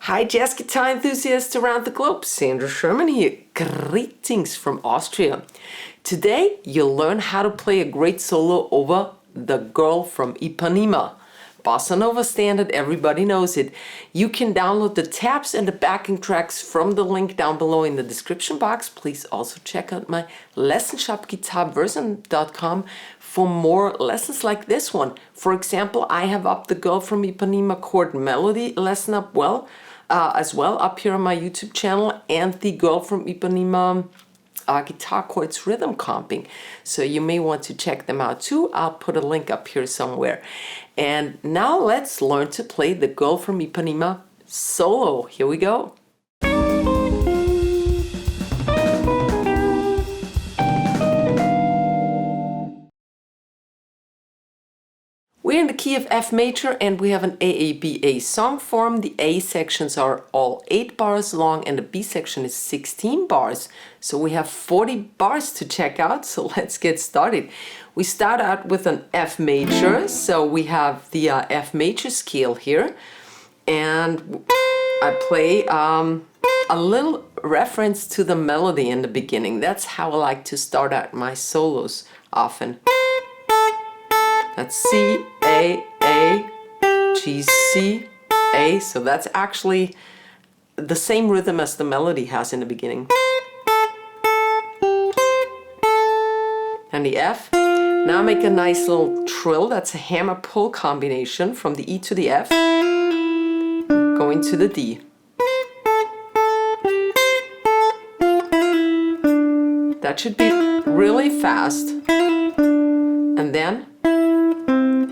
Hi jazz guitar enthusiasts around the globe, Sandra Sherman here. Greetings from Austria. Today you'll learn how to play a great solo over the Girl from Ipanema. Bossa Nova standard, everybody knows it. You can download the tabs and the backing tracks from the link down below in the description box. Please also check out my lesson shop, Guitarversum.com, for more lessons like this one. For example, I have up the Girl from Ipanema chord melody lesson up as well up here on my YouTube channel, and the Girl from Ipanema guitar chords rhythm comping. So you may want to check them out too. I'll put a link up here somewhere. And now let's learn to play the Girl from Ipanema solo. Here we go. We're in the key of F major and we have an AABA song form. The A sections are all 8 bars long and the B section is 16 bars. So we have 40 bars to check out. So let's get started. We start out with an F major. So we have the F major scale here. And I play a little reference to the melody in the beginning. That's how I like to start out my solos often. That's C, A, G, C, A. So that's actually the same rhythm as the melody has in the beginning. And the F. Now make a nice little trill. That's a hammer-pull combination from the E to the F, going to the D. That should be really fast. And then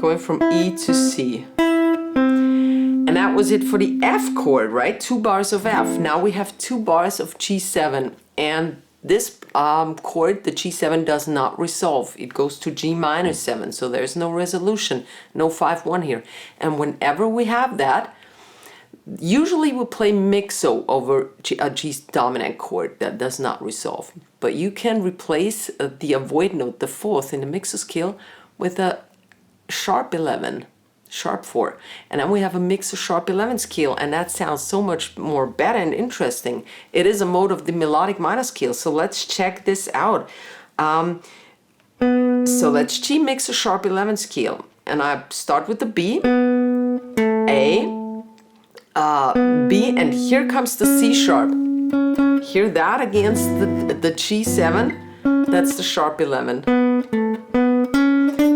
going from E to C. And that was it for the F chord, right? 2 bars of F. Now we have 2 bars of G7. And this chord, the G7, does not resolve. It goes to G minor 7. So there's no resolution, no 5-1 here. And whenever we have that, usually we play mixo over a G dominant chord that does not resolve. But you can replace the avoid note, the 4th in the mixo scale, with a sharp 11, sharp 4. And then we have a mixo sharp 11 scale, and that sounds so much more better and interesting. It is a mode of the melodic minor scale, so let's check this out. So let's G mixo sharp 11 scale, and I start with the B, A, B, and here comes the C sharp. Hear that against the G7? That's the sharp 11.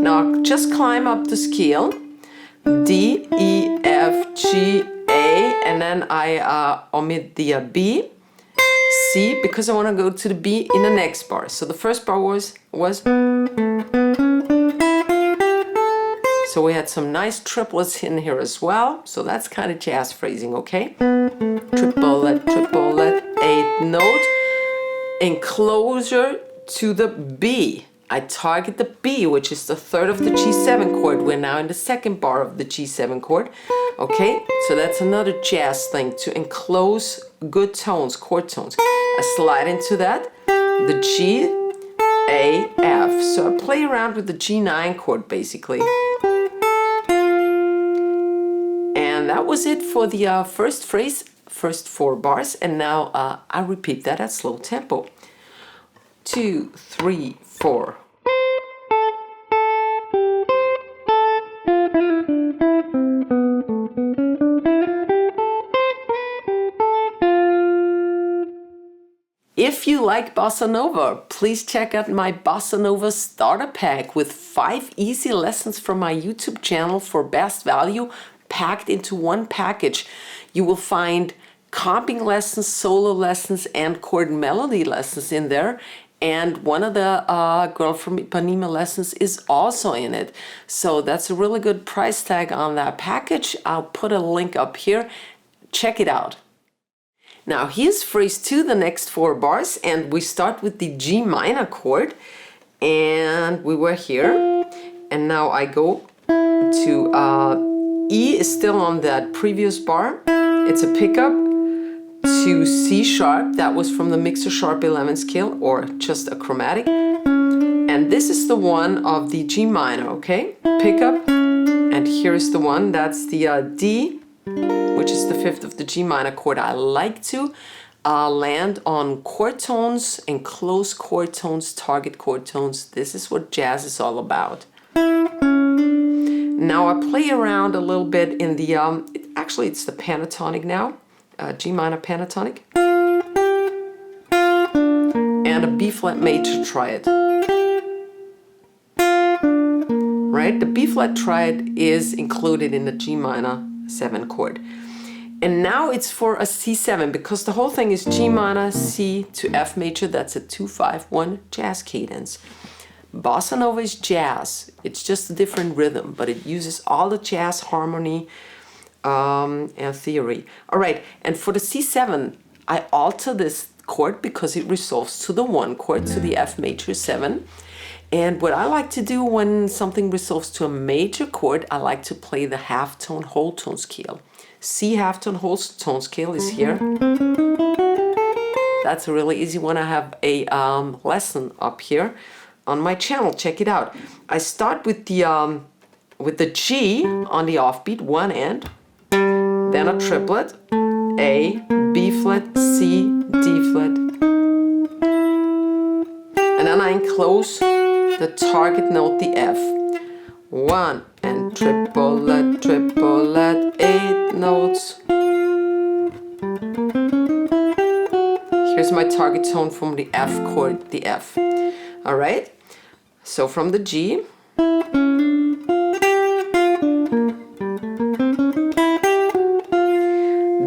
Now just climb up the scale, D, E, F, G, A, and then I omit the B, C, because I want to go to the B in the next bar. So the first bar was. So we had some nice triplets in here as well. So that's kind of jazz phrasing, okay? Triplet, 8th note, and closer to the B. I target the B, which is the 3rd of the G7 chord. We're now in the 2nd bar of the G7 chord. Okay, so that's another jazz thing, to enclose good tones, chord tones. I slide into that, the G, A, F. So I play around with the G9 chord basically. And that was it for the first phrase, first 4 bars. And now I repeat that at slow tempo. 2, 3, 4. If you like Bossa Nova, please check out my Bossa Nova starter pack with 5 easy lessons from my YouTube channel for best value, packed into one package. You will find comping lessons, solo lessons, and chord melody lessons in there. And one of the Girl from Ipanema lessons is also in it. So that's a really good price tag on that package. I'll put a link up here. Check it out. Now here's phrase 2, the next 4 bars, and we start with the G minor chord. And we were here. And now I go to E is still on that previous bar. It's a pickup. To C sharp, that was from the mixo sharp 11 scale, or just a chromatic. And this is the one of the G minor, okay? Pickup, and here's the one, that's the D, which which is the 5th of the G minor chord. I like to land on chord tones and close chord tones, target chord tones. This is what jazz is all about. Now I play around a little bit in the, actually it's the pentatonic now, G minor pentatonic, and a B flat major triad. Right, the B flat triad is included in the G minor 7 chord. And now it's for a C7, because the whole thing is G minor, C to F major. That's a 2-5-1 jazz cadence. Bossa Nova is jazz. It's just a different rhythm, but it uses all the jazz harmony and theory. All right, and for the C7, I alter this chord because it resolves to the 1 chord, to the F major 7. And what I like to do when something resolves to a major chord, I like to play the halftone whole tone scale. C halftone whole tone scale is here. That's a really easy one. I have a lesson up here on my channel. Check it out. I start with the G on the offbeat, one end, then a triplet, A, B flat, C, D flat, and then I enclose the target note, the F. 1 and triplet, triplet, 8 notes. Here's my target tone from the F chord, the F. All right, so from the G,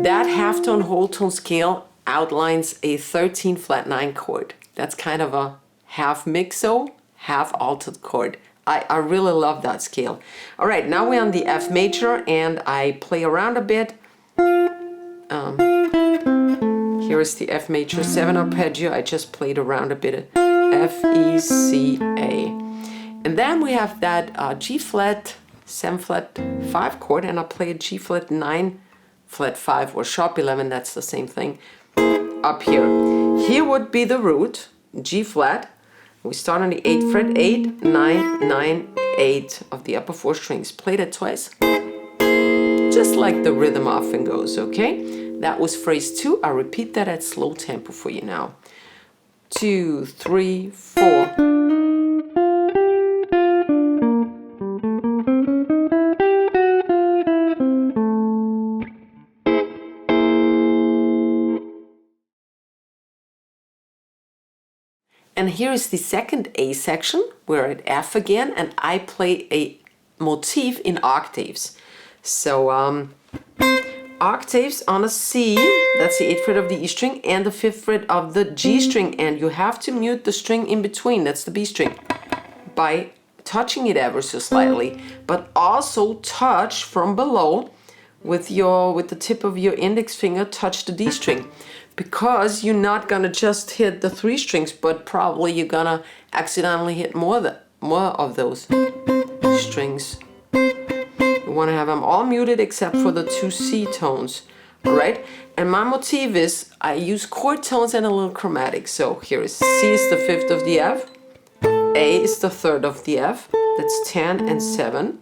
that halftone whole tone scale outlines a 13 flat 9 chord. That's kind of a half mixo, half altered chord. I really love that scale. All right, now we're on the F major, and I play around a bit. Here is the F major 7 arpeggio. I just played around a bit. F, E, C, A. And then we have that G flat, 7 flat 5 chord, and I play a G flat 9 flat 5 or sharp 11, that's the same thing, up here. Here would be the root, G flat. We start on the 8th fret, 8, 9, 9, 8 of the upper 4 strings. Play that twice, just like the rhythm often goes, okay? That was phrase 2. I'll repeat that at slow tempo for you now. 2, 3, 4. And here is the second A section. We're at F again, and I play a motif in octaves. So octaves on a C, that's the 8th fret of the E string, and the 5th fret of the G string, and you have to mute the string in between, that's the B string, by touching it ever so slightly, but also touch from below with the tip of your index finger, touch the D string. Because you're not gonna just hit the 3 strings, but probably you're gonna accidentally hit more of those strings. You wanna have them all muted except for the 2 C tones, all right? And my motif is, I use chord tones and a little chromatic. So here is C is the 5th of the F, A is the 3rd of the F, that's 10 and 7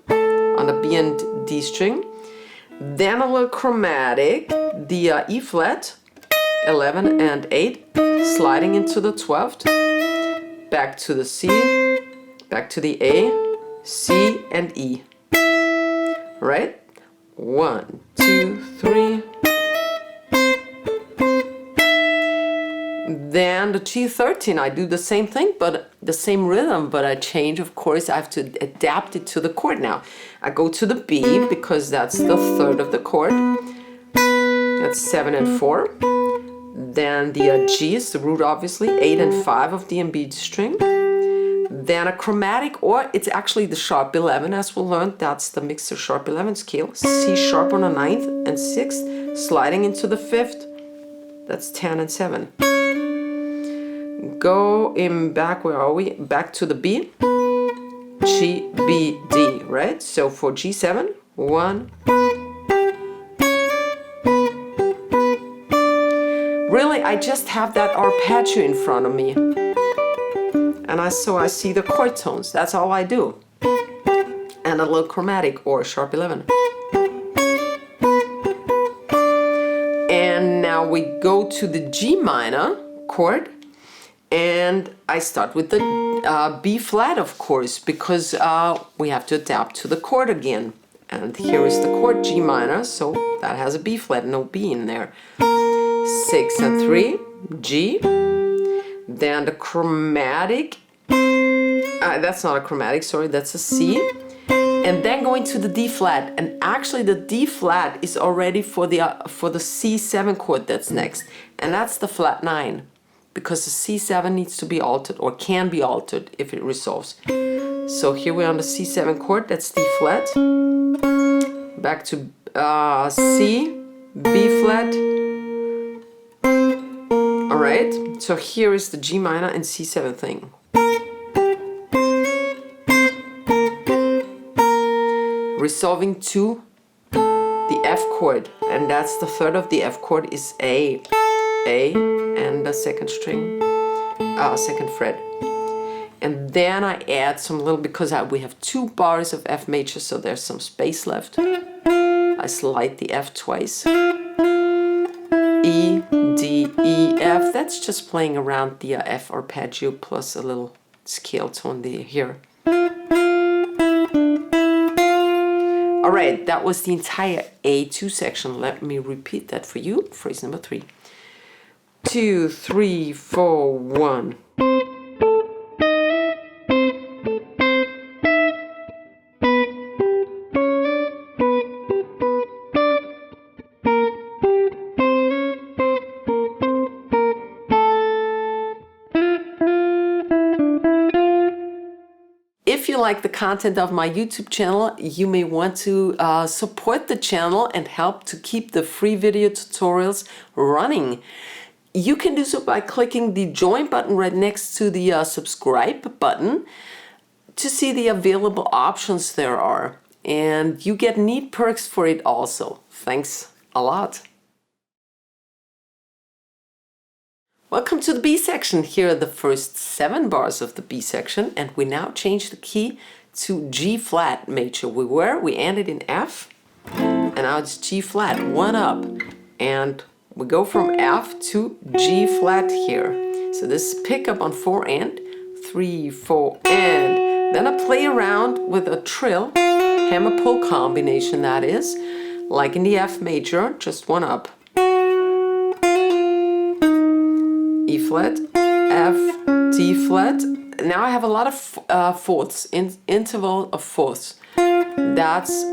on the B and D string. Then a little chromatic, the E flat, 11 and 8, sliding into the 12th, back to the C, back to the A, C and E. Right? 1, 2, 3. Then the G13, I do the same thing, but the same rhythm, but I change, of course, I have to adapt it to the chord now. I go to the B because that's the 3rd of the chord. That's 7 and 4. Then the G is the root, obviously, 8 and 5 of the B string. Then a chromatic, or it's actually the sharp 11, as we'll learn. That's the mixer sharp 11 scale. C sharp on the 9th and 6th, sliding into the 5th. That's 10 and 7. Go in back, where are we? Back to the B. G, B, D, right? So for G7, 1. Really, I just have that arpeggio in front of me. And so I see the chord tones. That's all I do. And a little chromatic or sharp 11. now we go to the G minor chord, and I start with the B flat, of course, because we have to adapt to the chord again. And here is the chord G minor, so that has a B flat, no B in there. 6 and 3, G. Then the chromatic, that's not a chromatic, sorry, that's a C. And then going to the D flat, and actually the D flat is already for the C7 chord that's next, and that's the flat 9, because the C7 needs to be altered, or can be altered if it resolves. So here we're on the C7 chord, that's D flat. Back to C, B flat. Alright, so here is the G minor and C7 thing. Resolving to the F chord, and that's the third of the F chord is A, and the second string, second fret. And then I add some little, because we have 2 bars of F major, so there's some space left. I slide the F twice. E, D, E, F. That's just playing around the F arpeggio plus a little scale tone here. Alright, that was the entire A2 section. Let me repeat that for you. Phrase number 3. 2, 3, 4, 1. If you like the content of my YouTube channel, you may want to support the channel and help to keep the free video tutorials running. You can do so by clicking the join button right next to the subscribe button to see the available options there are. And you get neat perks for it also. Thanks a lot. Welcome to the B section. Here are the first 7 bars of the B section, and we now change the key to G flat major. We ended in F, and now it's G flat, 1 up, and we go from F to G flat here. So this is pick up on 4 and 3, 4 and. Then I play around with a trill, hammer pull combination that is, like in the F major, just 1 up. E flat, F, D flat. Now I have a lot of fourths, interval of fourths. That's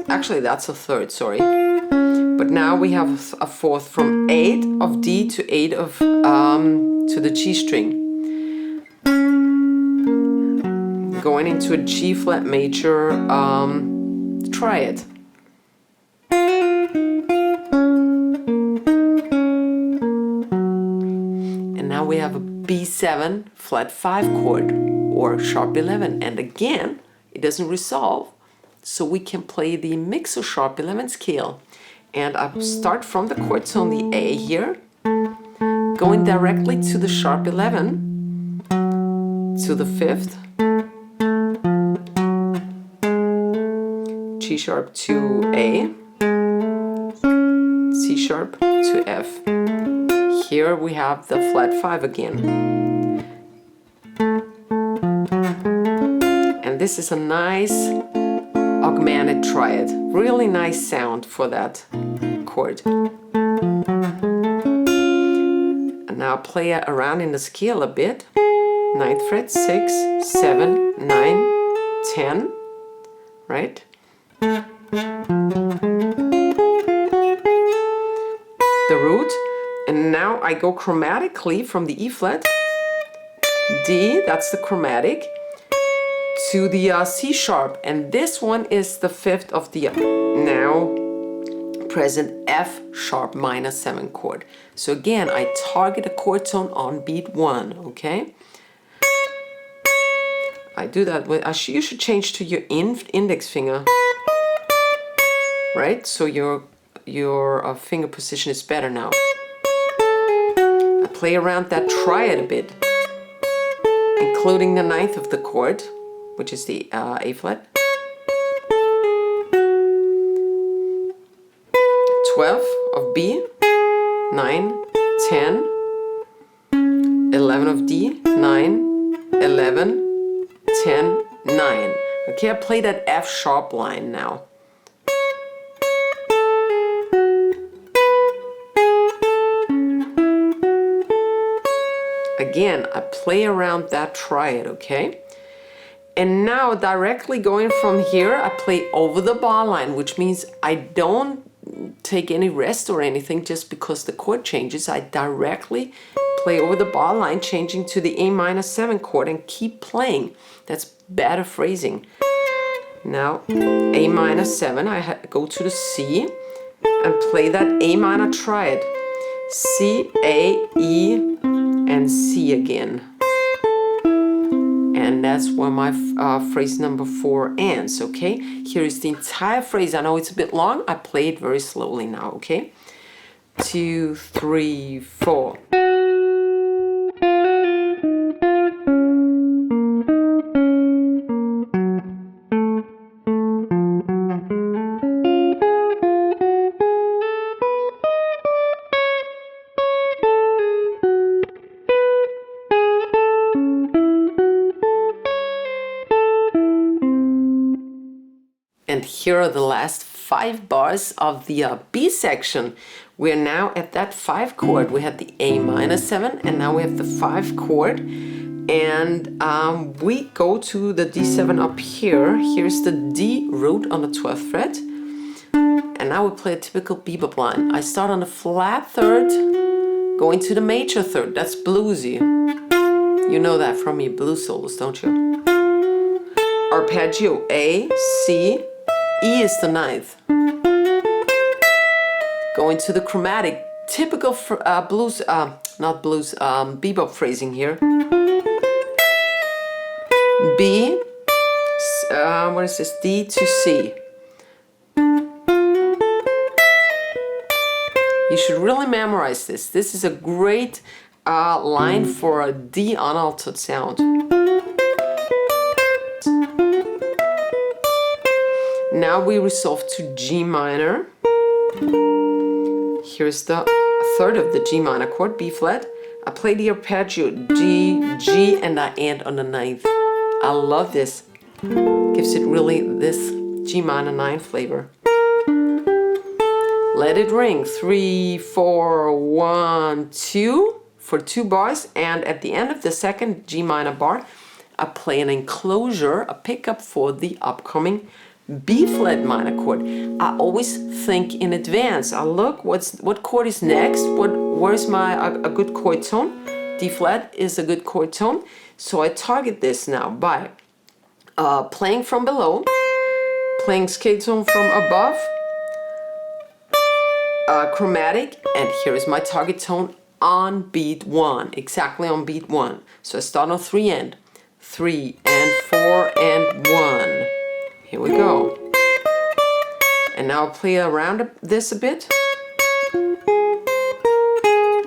a third, sorry. But now we have a fourth from 8 of D to 8 of to the G string. Going into a G flat major triad. Now we have a B7 flat 5 chord, or sharp 11, and again it doesn't resolve, so we can play the mixo sharp 11 scale. And I start from the chord tone, the A here, going directly to the sharp 11, to the 5th, G sharp to A, C sharp to F. Here we have the flat 5 again. And this is a nice augmented triad. Really nice sound for that chord. And now play around in the scale a bit. 9th fret, 6, 7, 9, 10, right? The root. And now I go chromatically from the E flat, D, that's the chromatic, to the C sharp. And this one is the 5th of the now present F sharp minor 7 chord. So again, I target a chord tone on beat 1, okay? I do that with, you should change to your index finger, right? So your finger position is better now. Play around that triad a bit, including the 9th of the chord, which is the A flat, 12 of B, 9, 10, 11 of D, 9, 11, 10, 9. Okay, I play that F sharp line now. Again, I play around that triad, okay? And now directly going from here, I play over the bar line, which means I don't take any rest or anything just because the chord changes. I directly play over the bar line, changing to the A minor 7 chord and keep playing. That's better phrasing. Now, A minor 7, I go to the C and play that A minor triad. C, A, E, and C again. And that's where my phrase number 4 ends, okay? Here is the entire phrase. I know it's a bit long. I play it very slowly now, okay? 2, 3, 4. And here are the last 5 bars of the B section. We're now at that 5 chord. We had the A minor 7 and now we have the 5 chord. And we go to the D7 up here. Here's the D root on the 12th fret. And now we play a typical bebop line. I start on the flat 3rd, going to the major 3rd. That's bluesy. You know that from your blues solos, don't you? Arpeggio A, C, E is the 9th. Going to the chromatic, typical blues, not blues, bebop phrasing here. B, what is this? D to C. You should really memorize this. This is a great line for a D unaltered sound. Now we resolve to G minor. Here's the 3rd of the G minor chord, B flat. I play the arpeggio, G, G, and I end on the 9th. I love this. Gives it really this G minor 9 flavor. Let it ring. 3, 4, 1, 2 for 2 bars. And at the end of the second G minor bar, I play an enclosure, a pickup for the upcoming B flat minor chord. I always think in advance. I look what chord is next. Where's a good chord tone? D flat is a good chord tone. So I target this now by playing from below, playing scale tone from above, chromatic, and here is my target tone on beat 1, exactly on beat 1. So I start on 3 and 3 and 4 and 1. Here we go. And now I'll play around this a bit.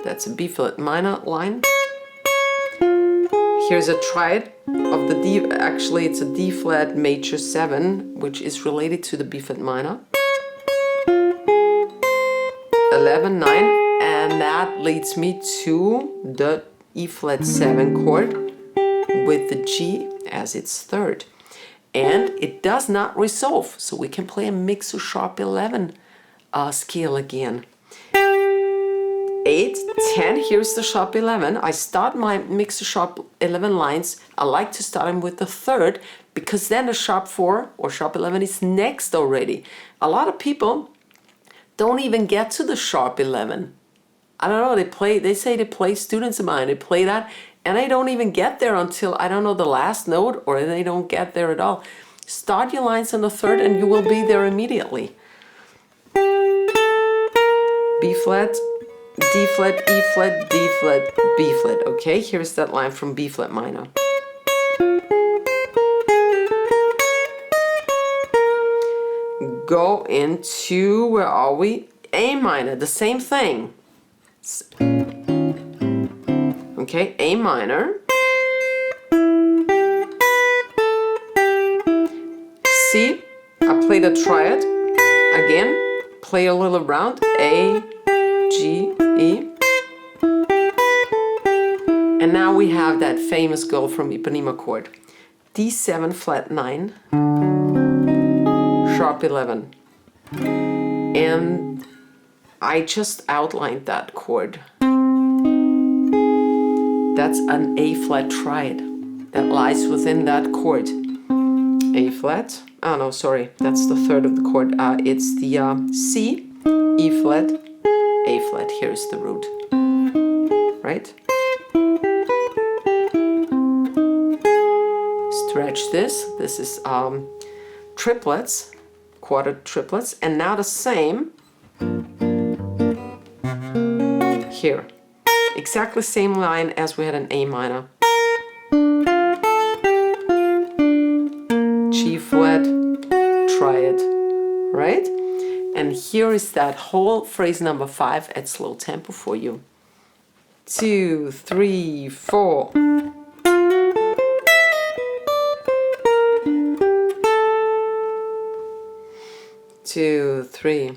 That's a B flat minor line. Here's a triad of the D, actually it's a D flat major 7, which is related to the B flat minor. 11, 9, and that leads me to the E flat 7 chord with the G as its 3rd. And it does not resolve, so we can play a mixo sharp 11 scale again. 8, 10, here's the sharp 11. I start my mixo sharp 11 lines. I like to start them with the 3rd because then the sharp 4 or sharp 11 is next already. A lot of people don't even get to the sharp 11. I don't know, they say they play, students of mine, they play that and they don't even get there until, I don't know, the last note, or they don't get there at all. Start your lines on the 3rd and you will be there immediately. B flat, D flat, E flat, D flat, B flat. Okay, here's that line from B flat minor. Go into, where are we? A minor, the same thing. Okay, A minor. C, I play the triad. Again, play a little round. A, G, E. And now we have that famous Girl From Ipanema chord. D7 flat 9, sharp 11. And I just outlined that chord. That's an A flat triad that lies within that chord. A flat, oh no, sorry, that's the third of the chord. It's the C, E flat, A flat, here's the root, right? Stretch this is triplets, quarter triplets, and now the same here. Exactly same line as we had in A minor. G flat, triad, right? And here is that whole phrase number 5 at slow tempo for you. 2, 3, 4. 2, 3.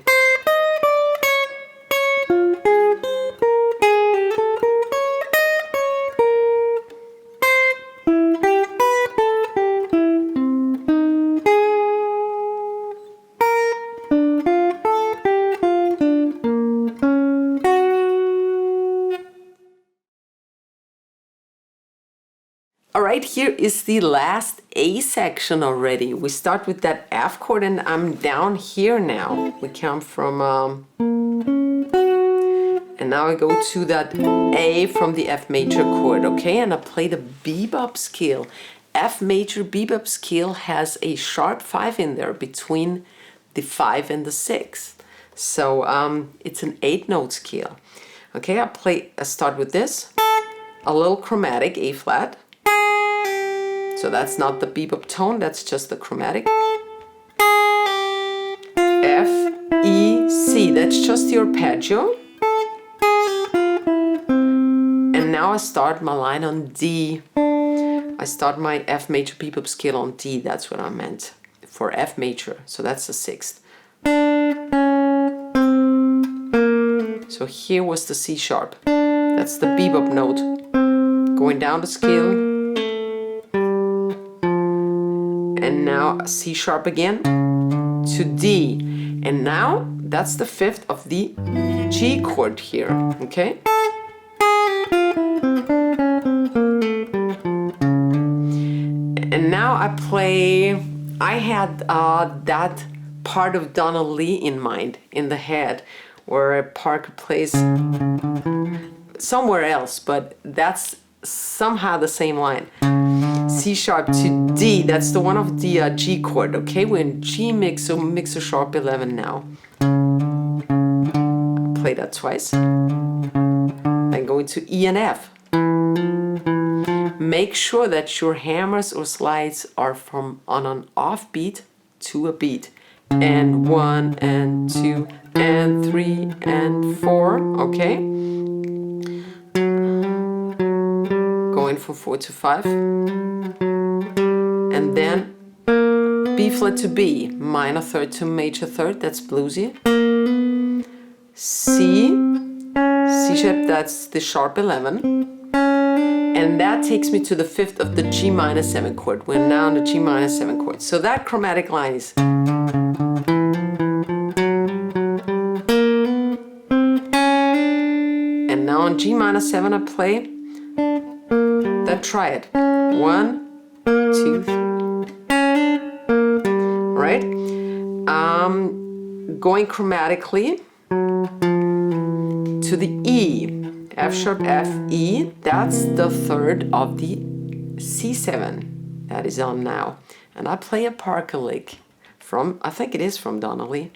Alright, here is the last A section already. We start with that F chord and I'm down here now. We come from, and now I go to that A from the F major chord, okay? And I play the bebop scale. F major bebop scale has a sharp 5 in there between the 5 and the 6. So it's an 8-note scale. Okay, I start with this, a little chromatic A flat. So that's not the bebop tone, that's just the chromatic. F, E, C, that's just the arpeggio. And now I start my line on D. I start my F major bebop scale on D, that's what I meant, for F major, so that's the 6th. So here was the C sharp, that's the bebop note. Going down the scale. And now C sharp again to D. And now that's the 5th of the G chord here, okay? And now I had that part of Donna Lee in mind, in the head, where Parker plays somewhere else, but that's somehow the same line. C sharp to D, that's the one of the G chord, okay? We're in G mixer sharp 11 now. Play that twice. Then go into E and F. Make sure that your hammers or slides are from on an off beat to a beat. And 1 and 2 and 3 and 4, okay? Going from 4 to 5. And then B flat to B, minor third to major third, that's bluesy. C sharp, that's the sharp 11. And that takes me to the 5th of the G minor 7 chord. We're now on the G minor 7 chord. So that chromatic line is. And now on G minor 7 I play that triad. 1, 2, 3. Right? Going chromatically to the E. F sharp, F, E. That's the 3rd of the C7 that is on now. And I play a Parker lick from, I think it is from Donna Lee.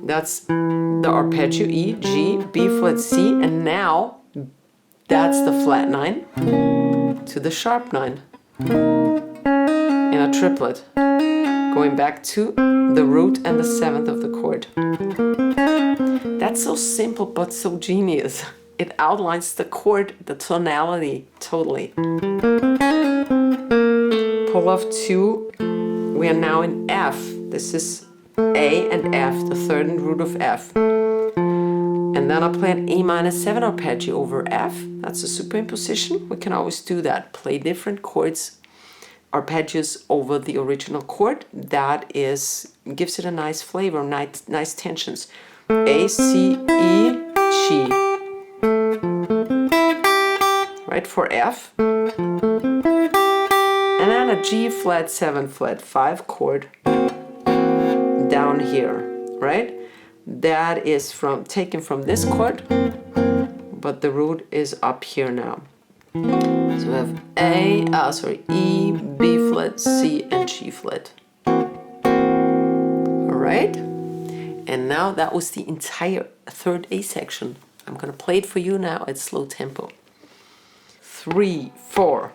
That's the arpeggio E, G, B flat, C, and now that's the flat 9 to the sharp 9 in a triplet, going back to the root and the 7th of the chord. That's so simple but so genius. It outlines the chord, the tonality, totally. Pull off 2, we are now in F. This is A and F, the third and root of F. And then I'll play an A minor 7 arpeggio over F. That's a superimposition. We can always do that. Play different chords, arpeggios over the original chord. That gives it a nice flavor, nice tensions. A, C, E, G. Right, for F. And then a G flat 7 flat 5 chord down here, right? That is taken from this chord, but the root is up here now. So we have E, B flat, C, and G flat. All right. And now that was the entire third A section. I'm gonna play it for you now at slow tempo. 3, 4.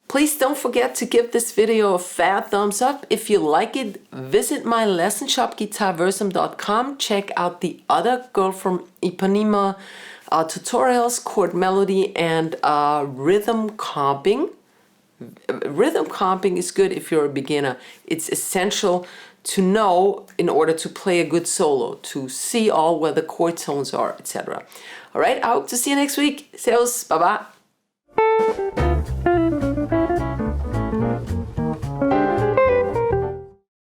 Please don't forget to give this video a fat thumbs up. If you like it, visit my lesson shop, Guitarversum.com. Check out the other Girl From Ipanema tutorials, chord melody, and rhythm comping. Rhythm comping is good if you're a beginner. It's essential to know in order to play a good solo, to see all where the chord tones are, etc. All right, I hope to see you next week. Servus, bye-bye.